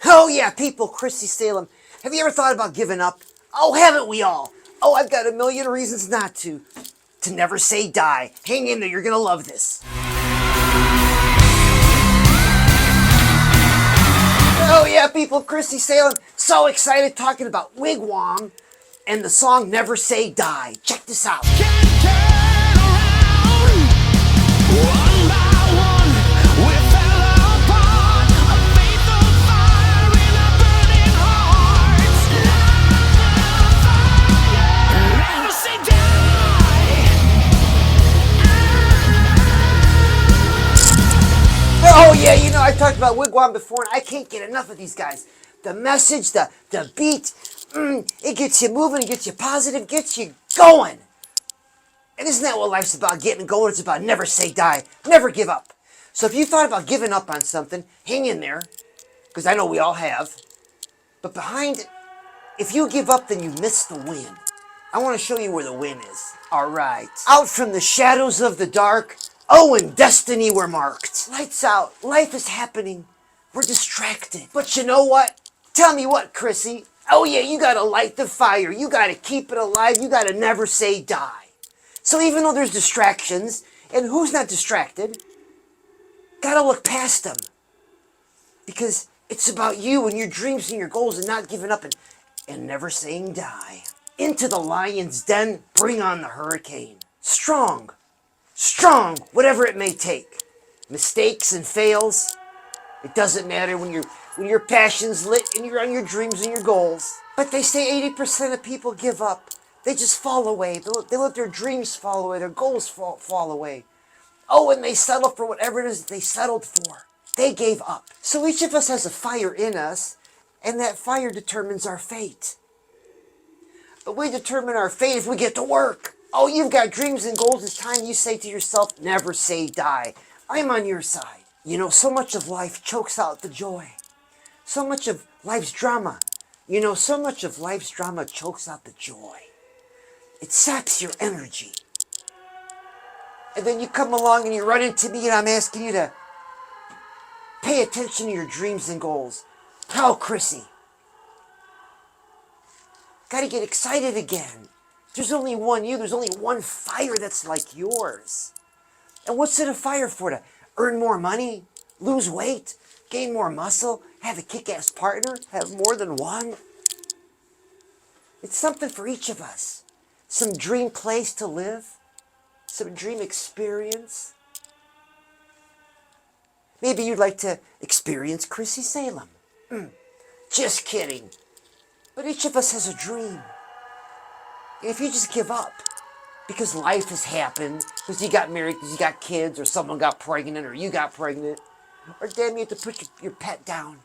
Oh yeah, people, Chrissy Salem. Have you ever thought about giving up? Oh, haven't we all? Oh, I've got a million reasons not to. To never say die. Hang in there, you're gonna love this. Oh yeah, people, Chrissy Salem. So excited talking about Wigwam and the song Never Say Die. Check this out. Oh yeah, you know I talked about Wigwam before, and I can't get enough of these guys. The message, the beat, it gets you moving, it gets you positive, gets you going. And isn't that what life's about? Getting going. It's about never say die, never give up. So if you thought about giving up on something, hang in there, because I know we all have. But behind it, if you give up, then you miss the win. I want to show you where the win is. All right. Out from the shadows of the dark, oh, and destiny we're marked. Lights out. Life is happening. We're distracted. But you know what? Tell me what, Chrissy. Oh, yeah, you got to light the fire. You got to keep it alive. You got to never say die. So even though there's distractions, and who's not distracted, got to look past them. Because it's about you and your dreams and your goals and not giving up and never saying die. Into the lion's den, bring on the hurricane. Strong, strong, whatever it may take. Mistakes and fails, it doesn't matter when your passion's lit and you're on your dreams and your goals. But they say 80% of people give up. They just fall away. They let their dreams fall away, their goals fall away. Oh, and they settle for whatever it is that they settled for. They gave up. So each of us has a fire in us, and that fire determines our fate. But we determine our fate if we get to work. Oh, you've got dreams and goals. It's time you say to yourself, never say die. I'm on your side. You know, so much of life chokes out the joy. So much of life's drama. You know, so much of life's drama chokes out the joy. It saps your energy. And then you come along and you run into me and I'm asking you to pay attention to your dreams and goals. How, Chrissy? Gotta get excited again. There's only one you. There's only one fire that's like yours. And what's it a fire for? To earn more money? Lose weight? Gain more muscle? Have a kick-ass partner? Have more than one? It's something for each of us. Some dream place to live? Some dream experience? Maybe you'd like to experience Chrissy Salem. Just kidding. But each of us has a dream. And if you just give up, because life has happened, because you got married, because you got kids, or someone got pregnant, or you got pregnant, or damn, you have to put your pet down,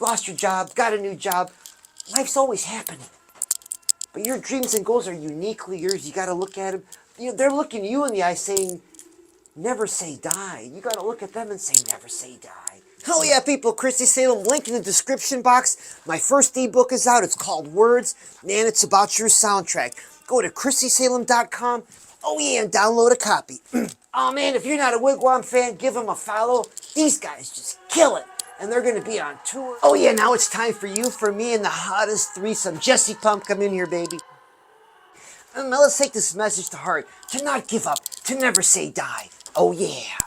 lost your job, got a new job, life's always happening. But your dreams and goals are uniquely yours. You got to look at them. You know, they're looking you in the eye saying, never say die. You got to look at them and say, never say die. Oh yeah, people, Chrissy Salem, link in the description box. My first ebook is out. It's called Words, and it's about your soundtrack. Go to ChrissySalem.com. Oh yeah, and download a copy. Oh man, if you're not a Wigwam fan, give them a follow. These guys just kill it. And they're going to be on tour. Oh yeah, now it's time for you, for me, and the hottest threesome. Jesse Pump, come in here, baby. Now let's take this message to heart. To not give up. To never say die. Oh yeah.